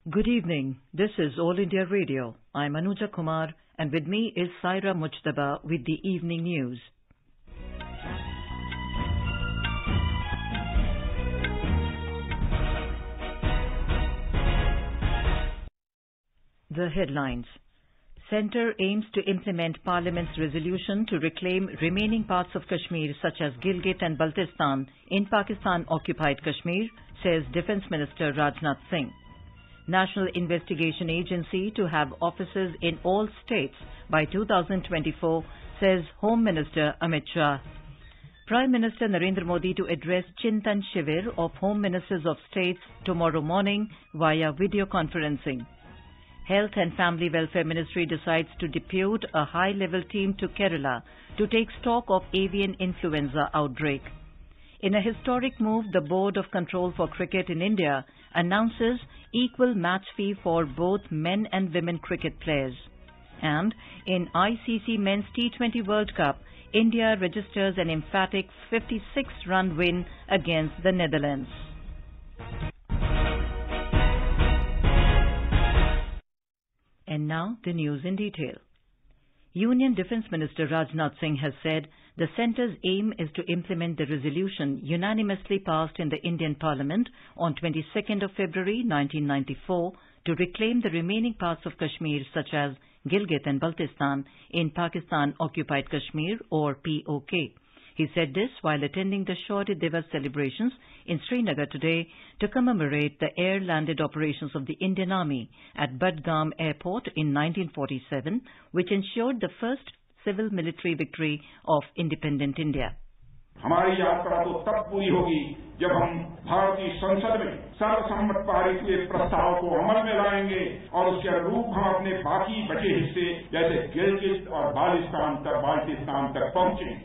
Good evening. This is All India Radio. I'm Anuja Kumar, and with me is Saira Mujtaba with the evening news. The headlines. Centre aims to implement Parliament's resolution to reclaim remaining parts of Kashmir such as Gilgit and Baltistan in Pakistan-occupied Kashmir, says Defence Minister Rajnath Singh. National Investigation Agency to have offices in all states by 2024, says Home Minister Amit Shah. Prime Minister Narendra Modi to address Chintan Shivir of Home Ministers of States tomorrow morning via video conferencing. Health and Family Welfare Ministry decides to depute a high-level team to Kerala to take stock of avian influenza outbreak. In a historic move, the Board of Control for Cricket in India announces equal match fee for both men and women cricket players. And in ICC Men's T20 World Cup, India registers an emphatic 56-run win against the Netherlands. And now the news in detail. Union Defence Minister Rajnath Singh has said the Centre's aim is to implement the resolution unanimously passed in the Indian Parliament on 22nd of February 1994 to reclaim the remaining parts of Kashmir such as Gilgit and Baltistan in Pakistan-occupied Kashmir or POK. He said this while attending the Shaurya Divas celebrations in Srinagar today to commemorate the air-landed operations of the Indian Army at Budgam Airport in 1947, which ensured the first civil-military victory of independent India. हमारी यात्रा तो तब पूरी होगी जब हम भारतीय संसद में सर्वसम्मत पारित हुए प्रस्ताव को अमल में लाएंगे और उसके अनुरूप हम अपने बाकी बचे हिस्से जैसे गिलगित और बाल्टिस्तान तक पहुंचे.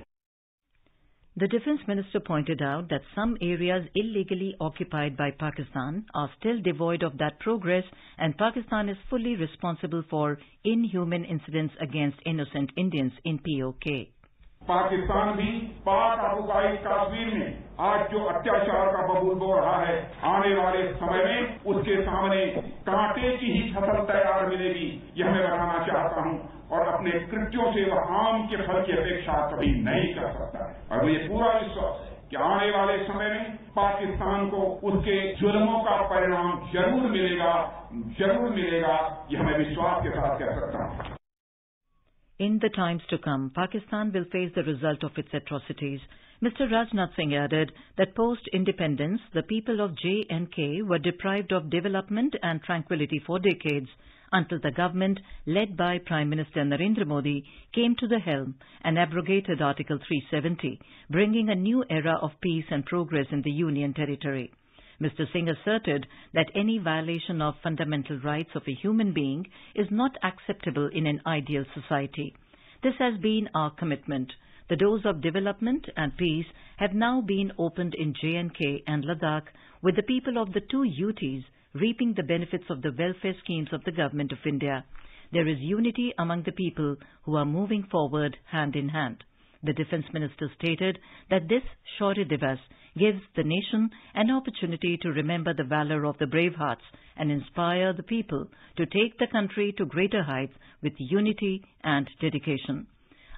The Defence Minister pointed out that some areas illegally occupied by Pakistan are still devoid of that progress, and Pakistan is fully responsible for inhuman incidents against innocent Indians in POK. Pakistan भी पाक occupied Kashmir में आज जो अत्याचार का बबूल बो रहा है, आने वाले समय में उसके सामने कांटे की ही फसल तैयार मिलेगी, यह मैं बताना चाहता हूं. और अपने कृत्यों से वह आम के फल की अपेक्षा कभी नहीं कर सकता है. और मुझे पूरा विश्वास है कि आने वाले समय में पाकिस्तान को उसके जुल्मों का परिणाम जरूर मिलेगा, यह मैं विश्वास के साथ कह सकता हूं. In the times to come, Pakistan will face the result of its atrocities. Mr. Rajnath Singh added that post-independence, the people of J&K were deprived of development and tranquility for decades until the government, led by Prime Minister Narendra Modi, came to the helm and abrogated Article 370, bringing a new era of peace and progress in the Union territory. Mr. Singh asserted that any violation of fundamental rights of a human being is not acceptable in an ideal society. This has been our commitment. The doors of development and peace have now been opened in J&K and Ladakh, with the people of the two UTs reaping the benefits of the welfare schemes of the Government of India. There is unity among the people who are moving forward hand in hand. The Defence Minister stated that this Shaurya Divas gives the nation an opportunity to remember the valour of the brave hearts and inspire the people to take the country to greater heights with unity and dedication.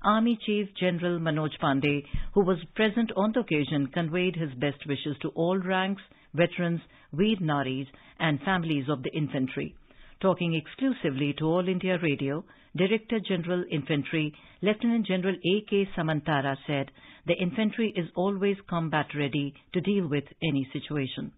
Army Chief General Manoj Pandey, who was present on the occasion, conveyed his best wishes to all ranks, veterans, Veer Naris and families of the infantry. Talking exclusively to All India Radio, Director General Infantry, Lieutenant General A.K. Samantara said, the infantry is always combat ready to deal with any situation.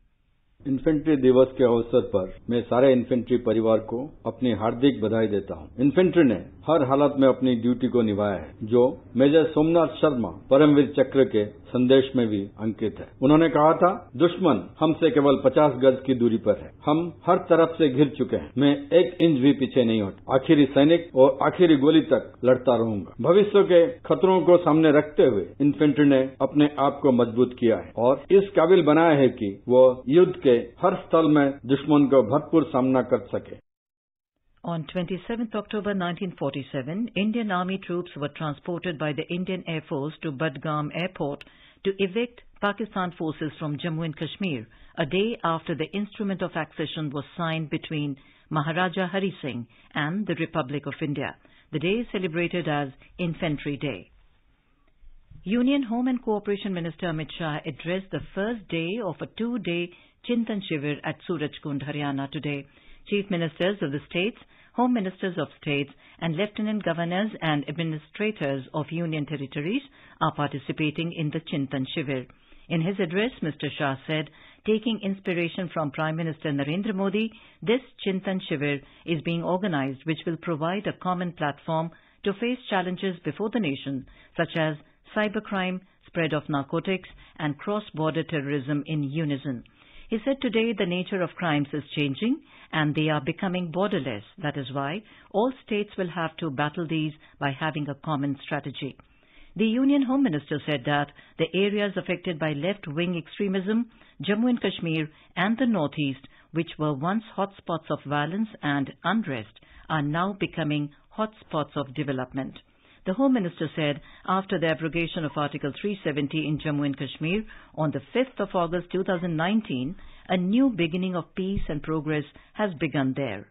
Infantry दिवस के अवसर पर मैं सारे infantry परिवार को अपनी हार्दिक बधाई देता हूं. इन्फेंट्री ने हर हालत में अपनी ड्यूटी को निभाया है, जो मेजर सोमनाथ शर्मा परमवीर चक्र के संदेश में भी अंकित है. उन्होंने कहा था, दुश्मन हमसे केवल 50 गज की दूरी पर है. हम हर तरफ से घिर चुके हैं. मैं एक इंच भी पीछे नहीं हटा. आखिरी सैनिक और आखिरी गोली तक लड़ता रहूंगा. भविष्य के खतरों को सामने रखते हुए इन्फेंट्री ने अपने आप को मजबूत किया है और इस काबिल बनाया है कि वो युद्ध के हर स्थल में दुश्मन को भरपूर सामना कर सके. On 27th October 1947, Indian Army troops were transported by the Indian Air Force to Budgam Airport to evict Pakistan forces from Jammu and Kashmir, a day after the instrument of accession was signed between Maharaja Hari Singh and the Republic of India. The day is celebrated as Infantry Day. Union Home and Cooperation Minister Amit Shah addressed the first day of a 2-day Chintan Shivir at Surajkund, Haryana today. Chief Ministers of the states, Home Ministers of states and Lieutenant Governors and Administrators of Union territories are participating in the Chintan Shivir. In his address, Mr. Shah said, taking inspiration from Prime Minister Narendra Modi, this Chintan Shivir is being organized which will provide a common platform to face challenges before the nation, such as cybercrime, spread of narcotics and cross-border terrorism in unison. He said today the nature of crimes is changing and they are becoming borderless. That is why all states will have to battle these by having a common strategy. The Union Home Minister said that the areas affected by left-wing extremism, Jammu and Kashmir and the Northeast, which were once hotspots of violence and unrest, are now becoming hotspots of development. The Home Minister said after the abrogation of Article 370 in Jammu and Kashmir on the 5th of August 2019, a new beginning of peace and progress has begun there.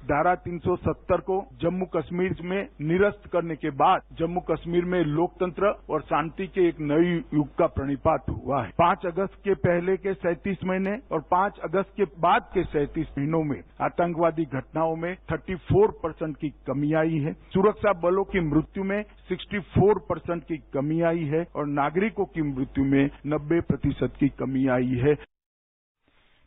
धारा 370 को जम्मू कश्मीर में निरस्त करने के बाद जम्मू कश्मीर में लोकतंत्र और शांति के एक नए युग का प्रणिपात हुआ है। 5 अगस्त के पहले के 37 महीने और 5 अगस्त के बाद के 37 महीनों में आतंकवादी घटनाओं में 34% की कमी आई है। सुरक्षा बलों की मृत्यु में 64% की कमी आई है और नागरिकों की मृत्यु में 90% की कमी आई है।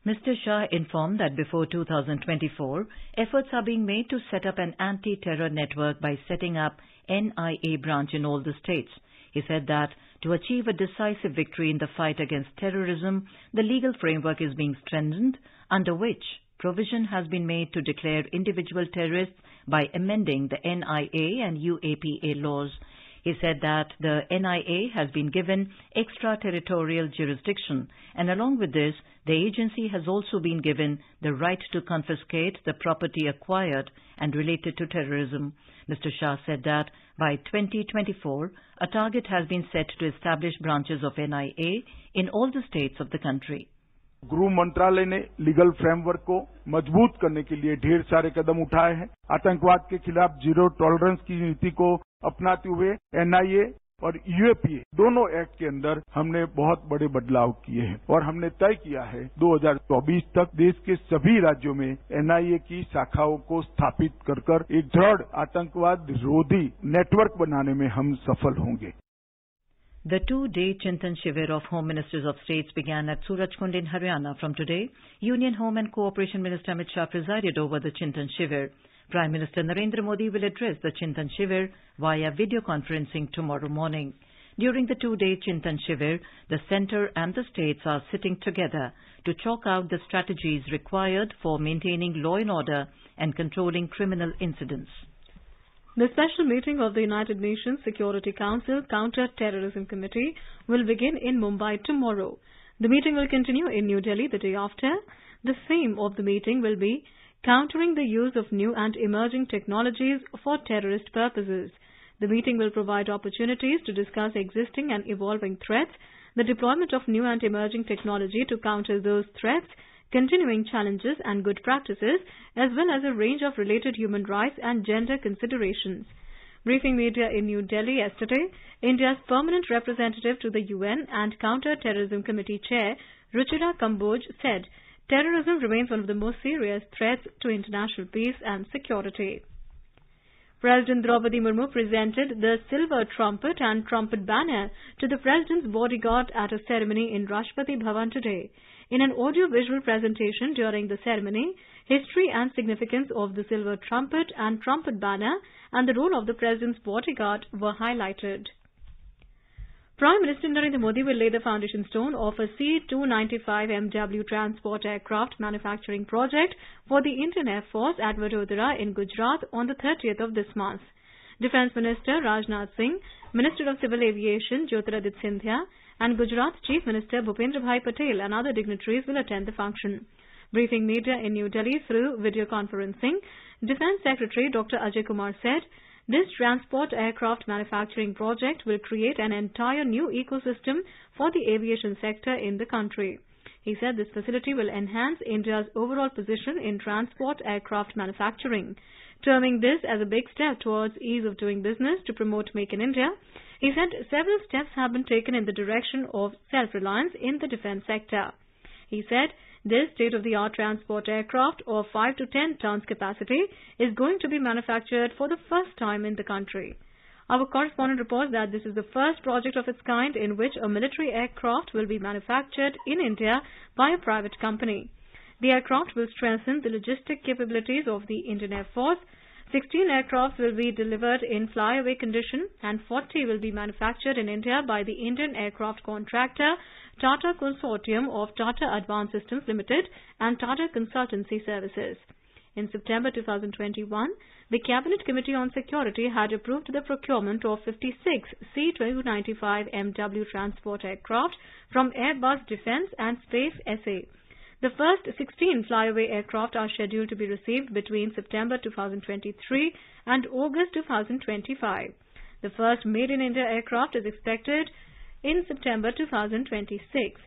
Mr. Shah informed that before 2024, efforts are being made to set up an anti-terror network by setting up NIA branch in all the states. He said that to achieve a decisive victory in the fight against terrorism, the legal framework is being strengthened, under which provision has been made to declare individual terrorists by amending the NIA and UAPA laws. He said that the NIA has been given extraterritorial jurisdiction, and along with this, the agency has also been given the right to confiscate the property acquired and related to terrorism. Mr. Shah said that by 2024, a target has been set to establish branches of NIA in all the states of the country. गृह मंत्रालय ने legal framework को मजबूत करने के लिए ढेर सारे कदम उठाए हैं। आतंकवाद के खिलाफ जीरो टॉलरेंस की नीति को अपनाते हुए एनआईए और यूएपीए दोनों एक्ट के अंदर हमने बहुत बड़े बदलाव किए हैं और हमने तय किया है 2024 तक देश के सभी राज्यों में एनआईए की शाखाओं को स्थापित कर एक दृढ़ आतंकवाद विरोधी नेटवर्क बनाने में हम सफल होंगे। The 2-day Chintan Shivir of Home Ministers of States began at Surajkund in Haryana. From today, Union Home and Cooperation Minister Amit Shah presided over the Chintan Shivir. Prime Minister Narendra Modi will address the Chintan Shivir via video conferencing tomorrow morning. During the 2-day Chintan Shivir, the centre and the states are sitting together to chalk out the strategies required for maintaining law and order and controlling criminal incidents. The special meeting of the United Nations Security Council Counter-Terrorism Committee will begin in Mumbai tomorrow. The meeting will continue in New Delhi the day after. The theme of the meeting will be countering the use of new and emerging technologies for terrorist purposes. The meeting will provide opportunities to discuss existing and evolving threats, the deployment of new and emerging technology to counter those threats, continuing challenges and good practices, as well as a range of related human rights and gender considerations. Briefing media in New Delhi yesterday, India's permanent representative to the UN and Counter-Terrorism Committee Chair, Ruchira Kamboj, said terrorism remains one of the most serious threats to international peace and security. President Draupadi Murmu presented the silver trumpet and trumpet banner to the President's bodyguard at a ceremony in Rashtrapati Bhavan today. In an audio-visual presentation during the ceremony, history and significance of the silver trumpet and trumpet banner and the role of the President's bodyguard were highlighted. Prime Minister Narendra Modi will lay the foundation stone of a C-295MW transport aircraft manufacturing project for the Indian Air Force at Vadodara in Gujarat on the 30th of this month. Defence Minister Rajnath Singh, Minister of Civil Aviation Jyotiraditya Scindia, and Gujarat's Chief Minister Bhupendra Bhai Patel and other dignitaries will attend the function. Briefing media in New Delhi through video conferencing, Defence Secretary Dr. Ajay Kumar said, This transport aircraft manufacturing project will create an entire new ecosystem for the aviation sector in the country. He said this facility will enhance India's overall position in transport aircraft manufacturing. Terming this as a big step towards ease of doing business to promote Make in India, he said several steps have been taken in the direction of self-reliance in the defence sector. He said this state-of-the-art transport aircraft of 5 to 10 tons capacity is going to be manufactured for the first time in the country. Our correspondent reports that this is the first project of its kind in which a military aircraft will be manufactured in India by a private company. The aircraft will strengthen the logistic capabilities of the Indian Air Force. 16 aircraft will be delivered in flyaway condition and 40 will be manufactured in India by the Indian aircraft contractor Tata Consortium of Tata Advanced Systems Limited and Tata Consultancy Services. In September 2021, the Cabinet Committee on Security had approved the procurement of 56 C-295MW transport aircraft from Airbus Defence and Space SA. The first 16 flyaway aircraft are scheduled to be received between September 2023 and August 2025. The first Made in India aircraft is expected in September 2026.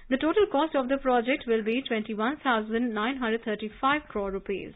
The total cost of the project will be 21,935 crore rupees.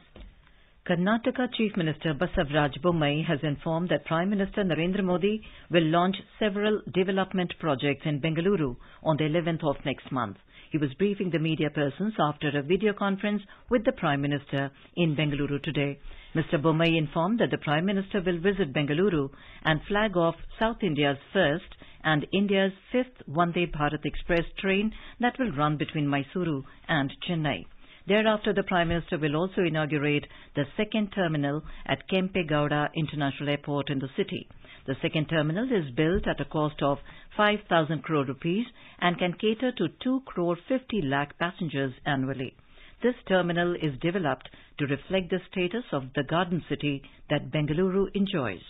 Karnataka Chief Minister Basavaraj Bommai has informed that Prime Minister Narendra Modi will launch several development projects in Bengaluru on the 11th of next month. He was briefing the media persons after a video conference with the Prime Minister in Bengaluru today. Mr. Bommai informed that the Prime Minister will visit Bengaluru and flag off South India's first and India's fifth Vande Bharat Express train that will run between Mysuru and Chennai. Thereafter, the Prime Minister will also inaugurate the second terminal at Kempe Gowda International Airport in the city. The second terminal is built at a cost of 5,000 crore rupees and can cater to 2 crore 50 lakh passengers annually. This terminal is developed to reflect the status of the garden city that Bengaluru enjoys.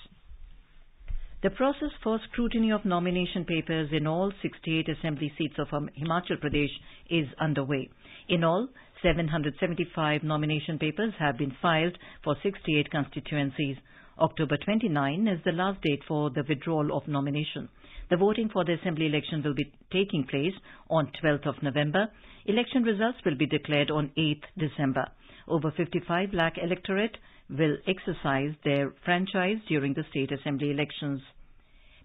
The process for scrutiny of nomination papers in all 68 assembly seats of Himachal Pradesh is underway. In all, 775 nomination papers have been filed for 68 constituencies. October 29 is the last date for the withdrawal of nomination. The voting for the assembly election will be taking place on 12th of November. Election results will be declared on 8th December. Over 55 lakh electorate will exercise their franchise during the state assembly elections.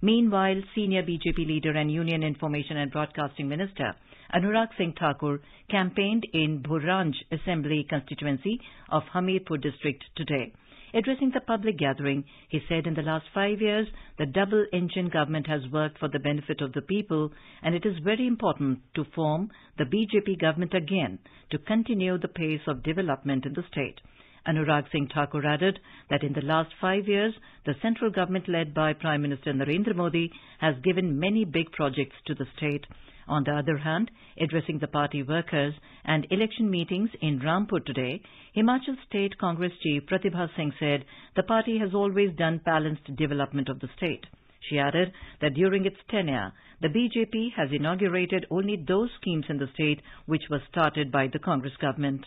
Meanwhile, senior BJP leader and Union Information and Broadcasting Minister Anurag Singh Thakur campaigned in Bhurranj Assembly constituency of Hamirpur district today. Addressing the public gathering, he said in the last 5 years, the double-engine government has worked for the benefit of the people, and it is very important to form the BJP government again to continue the pace of development in the state. Anurag Singh Thakur added that in the last 5 years, the central government led by Prime Minister Narendra Modi has given many big projects to the state. On the other hand, addressing the party workers and election meetings in Rampur today, Himachal State Congress Chief Pratibha Singh said the party has always done balanced development of the state. She added that during its tenure, the BJP has inaugurated only those schemes in the state which were started by the Congress government.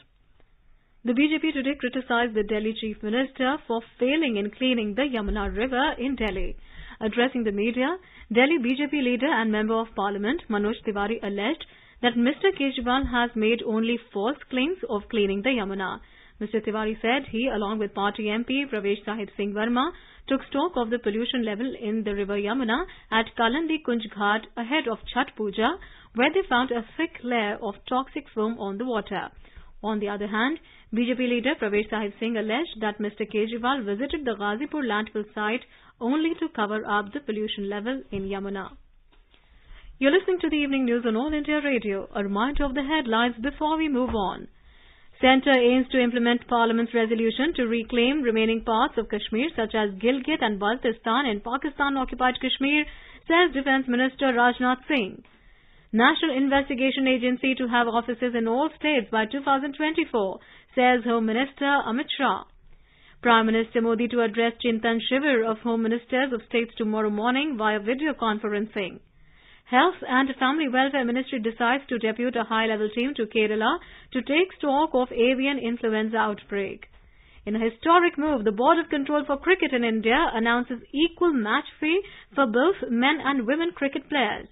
The BJP today criticized the Delhi Chief Minister for failing in cleaning the Yamuna River in Delhi. Addressing the media, Delhi BJP leader and Member of Parliament Manoj Tiwari alleged that Mr. Kejriwal has made only false claims of cleaning the Yamuna. Mr. Tiwari said he, along with party MP Pravesh Sahib Singh Verma, took stock of the pollution level in the river Yamuna at Kalandi Kunj Ghat ahead of Chhath Puja, where they found a thick layer of toxic foam on the water. On the other hand, BJP leader Pravesh Sahib Singh alleged that Mr. Kejriwal visited the Ghazipur landfill site only to cover up the pollution level in Yamuna. You're listening to the evening news on All India Radio. A reminder of the headlines before we move on. Centre aims to implement Parliament's resolution to reclaim remaining parts of Kashmir such as Gilgit and Baltistan in Pakistan-occupied Kashmir, says Defence Minister Rajnath Singh. National Investigation Agency to have offices in all states by 2024, says Home Minister Amit Shah. Prime Minister Modi to address Chintan Shivir of Home Ministers of States tomorrow morning via video conferencing. Health and Family Welfare Ministry decides to depute a high-level team to Kerala to take stock of avian influenza outbreak. In a historic move, the Board of Control for Cricket in India announces equal match fee for both men and women cricket players.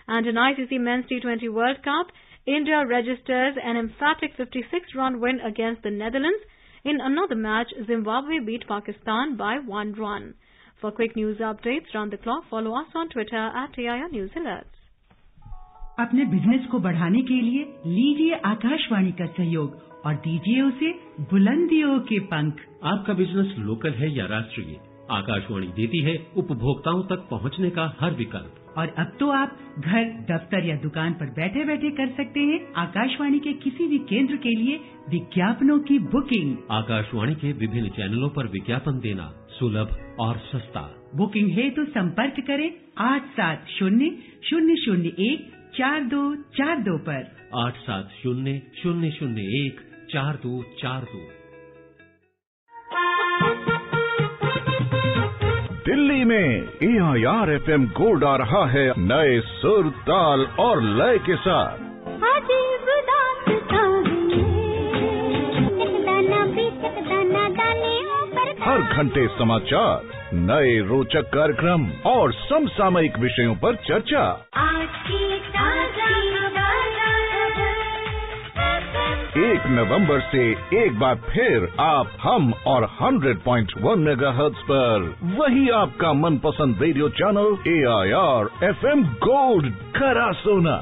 And in ICC Men's T20 World Cup, India registers an emphatic 56-run win against the Netherlands. In another match, Zimbabwe beat Pakistan by 1 run. For quick news updates round the clock, follow us on Twitter at AIR News Alerts. अपने business को बढ़ाने के लिए लीजिए आकाशवाणी का सहयोग और दीजिए उसे बुलंदियों के पंख। आपका बिजनेस लोकल है या राष्ट्रीय, आकाशवाणी देती है उपभोक्ताओं तक पहुंचने का हर विकल्प। और अब तो आप घर, दफ्तर या दुकान पर बैठे बैठे कर सकते हैं आकाशवाणी के किसी भी केंद्र के लिए विज्ञापनों की बुकिंग। आकाशवाणी के विभिन्न चैनलों पर विज्ञापन देना सुलभ और सस्ता। बुकिंग है तो संपर्क करें 8700014242 पर। 8700014242। दिल्ली में AIR FM गोल्ड आ रहा है नए सुर, ताल और लय के साथ। हर घंटे समाचार, नए रोचक कार्यक्रम और समसामयिक विषयों पर चर्चा। 1 नवंबर से एक बार फिर आप, हम और 100.1 मेगाहर्ट्ज पर वही आपका मनपसंद radio channel AIR FM gold करा सोना।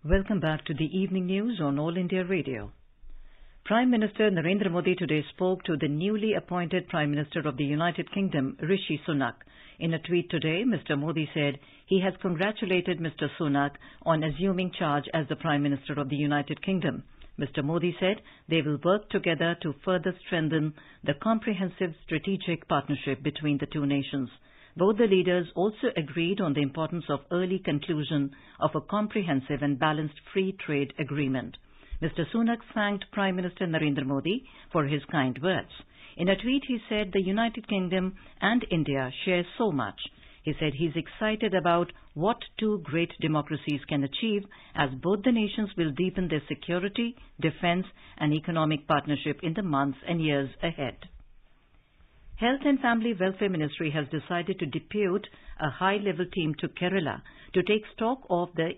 Welcome back to the evening news on All India Radio. Prime Minister Narendra Modi today spoke to the newly appointed Prime Minister of the United Kingdom, Rishi Sunak. In a tweet today, Mr. Modi said he has congratulated Mr. Sunak on assuming charge as the Prime Minister of the United Kingdom. Mr. Modi said they will work together to further strengthen the comprehensive strategic partnership between the two nations. Both the leaders also agreed on the importance of early conclusion of a comprehensive and balanced free trade agreement. Mr. Sunak thanked Prime Minister Narendra Modi for his kind words. In a tweet, he said the United Kingdom and India share so much. He said he's excited about what two great democracies can achieve as both the nations will deepen their security, defense and economic partnership in the months and years ahead. Health and Family Welfare Ministry has decided to depute a high-level team to Kerala to take stock of the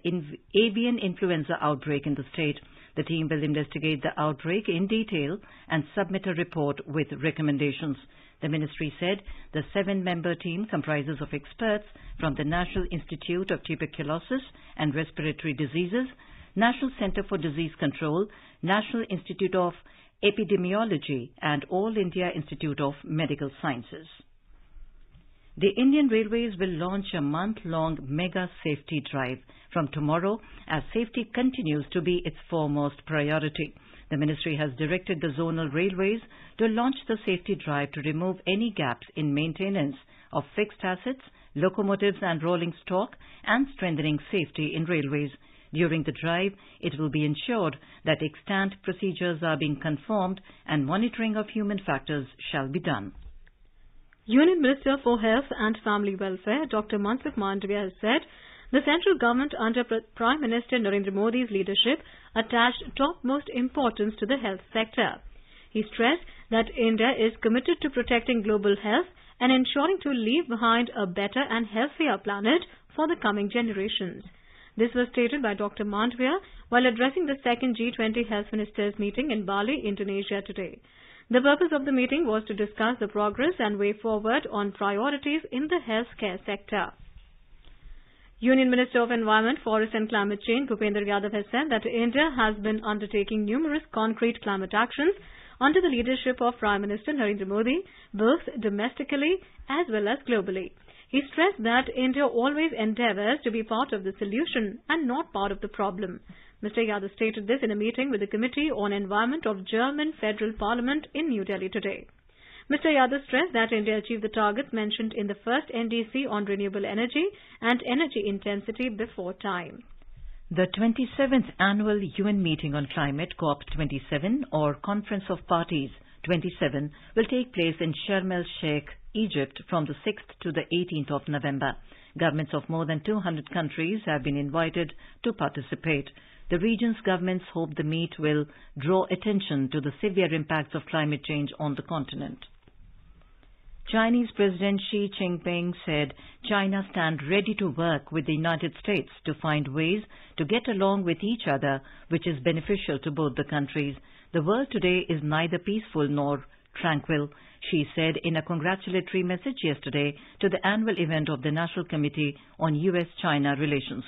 avian influenza outbreak in the state. The team will investigate the outbreak in detail and submit a report with recommendations. The ministry said the 7-member team comprises of experts from the National Institute of Tuberculosis and Respiratory Diseases, National Centre for Disease Control, National Institute of Epidemiology and All India Institute of Medical Sciences. The Indian Railways will launch a month-long mega safety drive from tomorrow as safety continues to be its foremost priority. The ministry has directed the zonal railways to launch the safety drive to remove any gaps in maintenance of fixed assets, locomotives and rolling stock and strengthening safety in railways. During the drive, it will be ensured that extant procedures are being conformed and monitoring of human factors shall be done. Union Minister for Health and Family Welfare, Dr. Mansukh Mandavia, has said the central government under Prime Minister Narendra Modi's leadership attached topmost importance to the health sector. He stressed that India is committed to protecting global health and ensuring to leave behind a better and healthier planet for the coming generations. This was stated by Dr. Mandavia while addressing the second G20 Health Ministers meeting in Bali, Indonesia today. The purpose of the meeting was to discuss the progress and way forward on priorities in the healthcare sector. Union Minister of Environment, Forest and Climate Change, Bhupendra Yadav, has said that India has been undertaking numerous concrete climate actions under the leadership of Prime Minister Narendra Modi, both domestically as well as globally. He stressed that India always endeavours to be part of the solution and not part of the problem. Mr. Yadav stated this in a meeting with the Committee on Environment of German Federal Parliament in New Delhi today. Mr. Yadav stressed that India achieved the targets mentioned in the first NDC on renewable energy and energy intensity before time. The 27th Annual UN Meeting on Climate, COP27, or Conference of Parties 27, will take place in Sharm el-Sheikh, Egypt from the 6th to the 18th of November. Governments of more than 200 countries have been invited to participate. The region's governments hope the meet will draw attention to the severe impacts of climate change on the continent. Chinese President Xi Jinping said China stands ready to work with the United States to find ways to get along with each other, which is beneficial to both the countries. The world today is neither peaceful nor tranquil, Xi said in a congratulatory message yesterday to the annual event of the National Committee on U.S.-China Relations.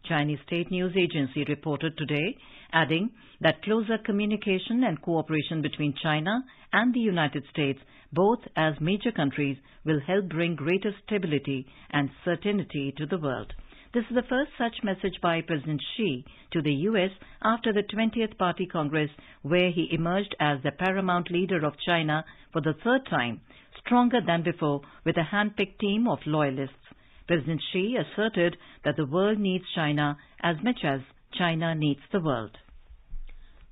Chinese state news agency reported today, adding that closer communication and cooperation between China and the United States, both as major countries, will help bring greater stability and certainty to the world. This is the first such message by President Xi to the U.S. after the 20th Party Congress, where he emerged as the paramount leader of China for the third time, stronger than before with a hand-picked team of loyalists. President Xi asserted that the world needs China as much as China needs the world.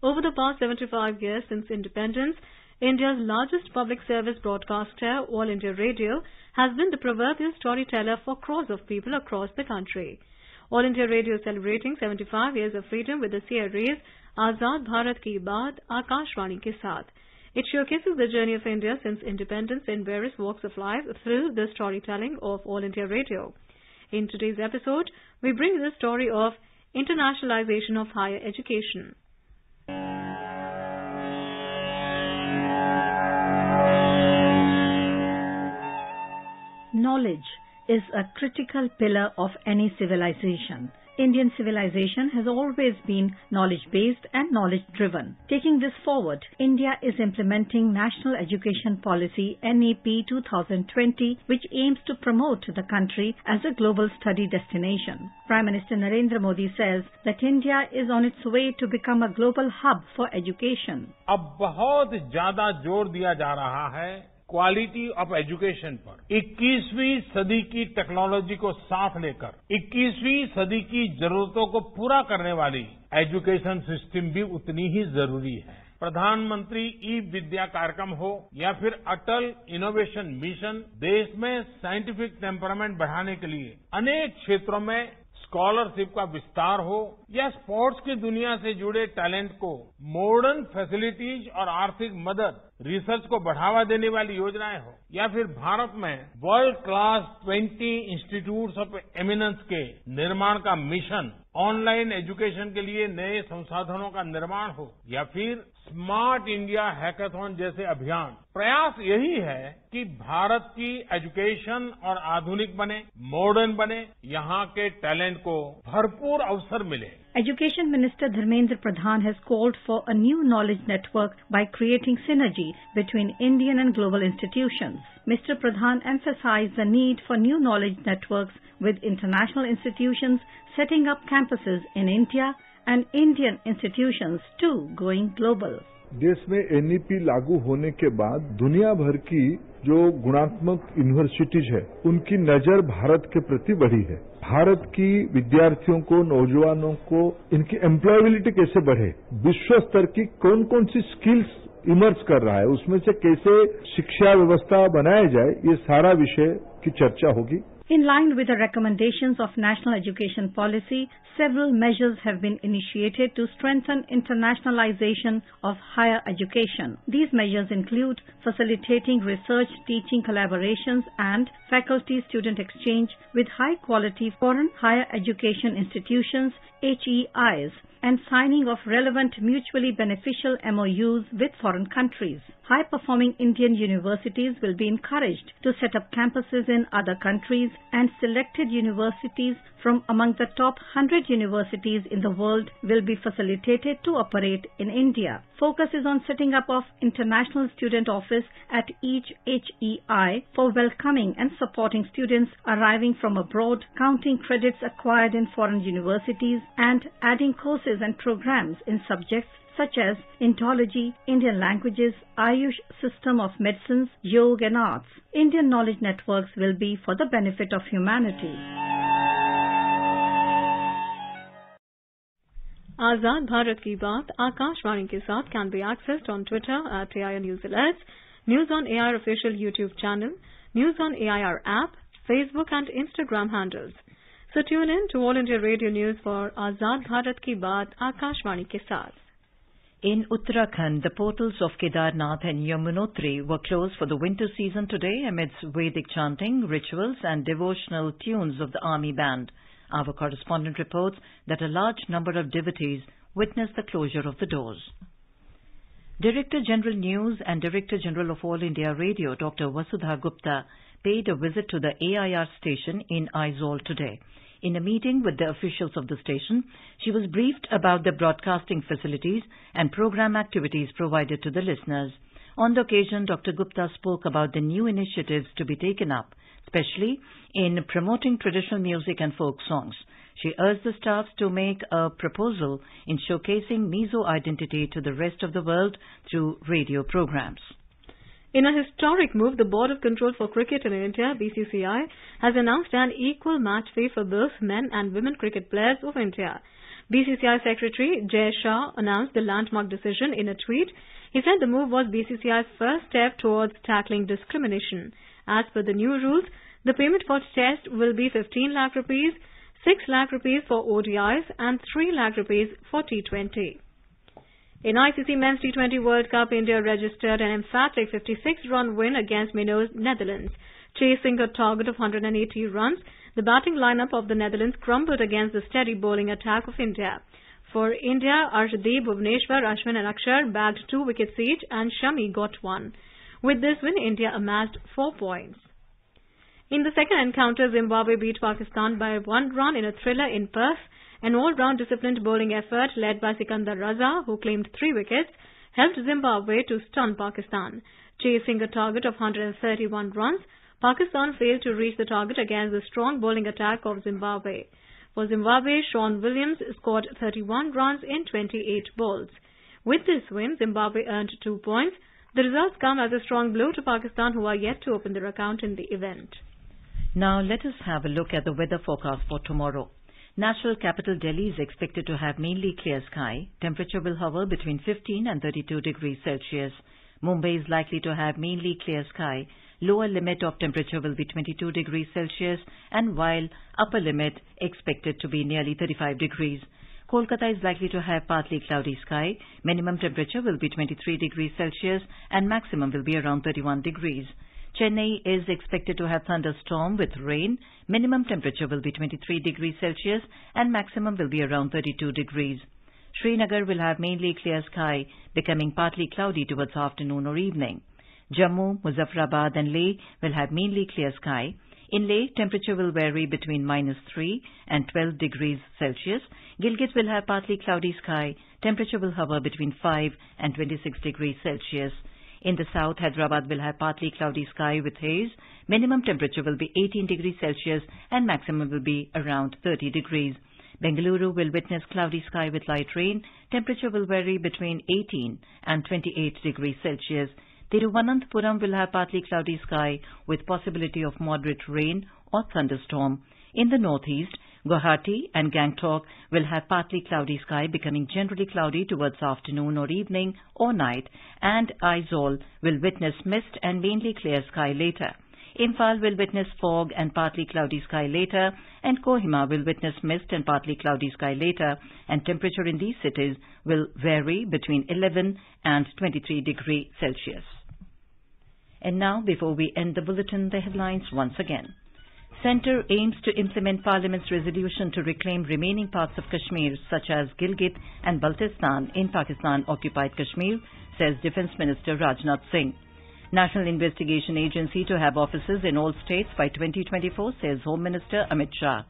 Over the past 75 years since independence, India's largest public service broadcaster, All India Radio, has been the proverbial storyteller for crores of people across the country. All India Radio is celebrating 75 years of freedom with the series Azad Bharat Ki Baat Akashvani Ke Saath. It showcases the journey of India since independence in various walks of life through the storytelling of All India Radio. In today's episode, we bring the story of internationalization of higher education. Knowledge is a critical pillar of any civilization. Indian civilization has always been knowledge-based and knowledge-driven. Taking this forward, India is implementing National Education Policy NEP 2020, which aims to promote the country as a global study destination. Prime Minister Narendra Modi says that India is on its way to become a global hub for education. अब बहुत ज़्यादा जोर दिया जा रहा है quality of education पर। 21वीं सदी की टेक्नोलॉजी को साथ लेकर 21वीं सदी की जरूरतों को पूरा करने वाली एजुकेशन सिस्टम भी उतनी ही जरूरी है। प्रधानमंत्री ई विद्या कार्यक्रम हो या फिर अटल इनोवेशन मिशन, देश में साइंटिफिक टेम्परामेंट बढ़ाने के लिए अनेक क्षेत्रों में स्कॉलरशिप का विस्तार हो या स्पोर्ट्स की दुनिया से जुड़े टैलेंट को मॉडर्न फैसिलिटीज और आर्थिक मदद, रिसर्च को बढ़ावा देने वाली योजनाएं हो या फिर भारत में world class 20 institutes of eminence के निर्माण का मिशन, ऑनलाइन एजुकेशन के लिए नए संसाधनों का निर्माण हो या फिर स्मार्ट इंडिया हैकाथॉन जैसे अभियान, प्रयास यही है कि भारत की एजुकेशन और आधुनिक बने, मॉडर्न बने, यहाँ के टैलेंट को भरपूर अवसर मिले। Education Minister Dharmendra Pradhan has called for a new knowledge network by creating synergy between Indian and global institutions. Mr. Pradhan emphasized the need for new knowledge networks with international institutions setting up campuses in India and Indian institutions too going global. देश में NEP लागू होने के बाद दुनिया भर की जो गुणात्मक यूनिवर्सिटीज है उनकी नजर भारत के प्रति बढ़ी है। भारत की विद्यार्थियों को, नौजवानों को इनकी एम्प्लॉयबिलिटी कैसे बढ़े, विश्व स्तर की कौन कौन सी स्किल्स इमर्ज कर रहा है, उसमें से कैसे शिक्षा व्यवस्था बनाया जाए, ये सारा विषय की चर्चा होगी। In line with the recommendations of National Education Policy, several measures have been initiated to strengthen internationalization of higher education. These measures include facilitating research, teaching collaborations and faculty-student exchange with high-quality foreign higher education institutions, HEIs, and signing of relevant mutually beneficial MOUs with foreign countries. High-performing Indian universities will be encouraged to set up campuses in other countries, and selected universities from among the top 100 universities in the world will be facilitated to operate in India. Focus is on setting up of International Student Office at each HEI for welcoming and supporting students arriving from abroad, counting credits acquired in foreign universities, and adding courses and programs in subjects such as Indology, Indian languages, Ayush system of medicines, yoga and arts. Indian knowledge networks will be for the benefit of humanity. Azad Bharat Ki Baat Akashvani Ke Saath can be accessed on Twitter at AIR News Alerts. News on AIR official YouTube channel, News on AIR app, Facebook and Instagram handles. So tune in to All India Radio News for Azad Bharat Ki Baat Akashvani ke saath. In Uttarakhand, the portals of Kedarnath and Yamunotri were closed for the winter season today amidst Vedic chanting, rituals and devotional tunes of the army band. Our correspondent reports that a large number of devotees witnessed the closure of the doors. Director General News and Director General of All India Radio, Dr. Vasudha Gupta, paid a visit to the AIR station in Aizawl today. In a meeting with the officials of the station, she was briefed about the broadcasting facilities and program activities provided to the listeners. On the occasion, Dr. Gupta spoke about the new initiatives to be taken up, especially in promoting traditional music and folk songs. She urged the staff to make a proposal in showcasing Mizo identity to the rest of the world through radio programs. In a historic move, the Board of Control for Cricket in India, BCCI, has announced an equal match fee for both men and women cricket players of India. BCCI Secretary Jay Shah announced the landmark decision in a tweet. He said the move was BCCI's first step towards tackling discrimination. As per the new rules, the payment for Test will be 15 lakh rupees, 6 lakh rupees for ODIs and 3 lakh rupees for T20. In ICC Men's T20 World Cup, India registered an emphatic 56-run win against Mino's Netherlands. Chasing a target of 180 runs, the batting lineup of the Netherlands crumbled against the steady bowling attack of India. For India, Arshdeep, Bhuvneshwar, Ashwin and Akshar bagged 2 wickets each and Shami got 1. With this win, India amassed 4 points. In the second encounter, Zimbabwe beat Pakistan by 1 run in a thriller in Perth. An all-round disciplined bowling effort led by Sikandar Raza, who claimed 3 wickets, helped Zimbabwe to stun Pakistan. Chasing a target of 131 runs, Pakistan failed to reach the target against the strong bowling attack of Zimbabwe. For Zimbabwe, Sean Williams scored 31 runs in 28 balls. With this win, Zimbabwe earned 2 points. The results come as a strong blow to Pakistan, who are yet to open their account in the event. Now let us have a look at the weather forecast for tomorrow. National capital Delhi is expected to have mainly clear sky. Temperature will hover between 15 and 32 degrees Celsius. Mumbai is likely to have mainly clear sky. Lower limit of temperature will be 22 degrees Celsius, and while upper limit expected to be nearly 35 degrees. Kolkata is likely to have partly cloudy sky. Minimum temperature will be 23 degrees Celsius and maximum will be around 31 degrees. Chennai is expected to have thunderstorm with rain. Minimum temperature will be 23 degrees Celsius and maximum will be around 32 degrees. Srinagar will have mainly clear sky, becoming partly cloudy towards afternoon or evening. Jammu, Muzaffarabad and Leh will have mainly clear sky. In Leh, temperature will vary between -3 and 12 degrees Celsius. Gilgit will have partly cloudy sky. Temperature will hover between 5 and 26 degrees Celsius. In the south, Hyderabad will have partly cloudy sky with haze. Minimum temperature will be 18 degrees Celsius and maximum will be around 30 degrees. Bengaluru will witness cloudy sky with light rain. Temperature will vary between 18 and 28 degrees Celsius. Thiruvananthapuram will have partly cloudy sky with possibility of moderate rain or thunderstorm. In the northeast, Guwahati and Gangtok will have partly cloudy sky, becoming generally cloudy towards afternoon or evening or night, and Aizawl will witness mist and mainly clear sky later. Imphal will witness fog and partly cloudy sky later, and Kohima will witness mist and partly cloudy sky later, and temperature in these cities will vary between 11 and 23 degrees Celsius. And now, before we end the bulletin, the headlines once again. Centre aims to implement Parliament's resolution to reclaim remaining parts of Kashmir, such as Gilgit and Baltistan in Pakistan-occupied Kashmir, says Defence Minister Rajnath Singh. National Investigation Agency to have offices in all states by 2024, says Home Minister Amit Shah.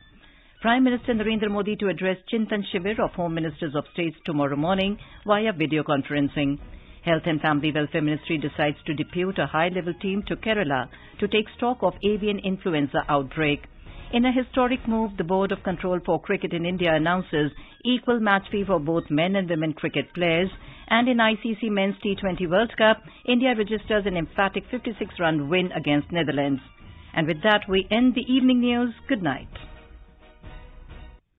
Prime Minister Narendra Modi to address Chintan Shivir of Home Ministers of States tomorrow morning via video conferencing. Health and Family Welfare Ministry decides to depute a high-level team to Kerala to take stock of avian influenza outbreak. In a historic move, the Board of Control for Cricket in India announces equal match fee for both men and women cricket players. And in ICC Men's T20 World Cup, India registers an emphatic 56-run win against Netherlands. And with that, we end the evening news. Good night.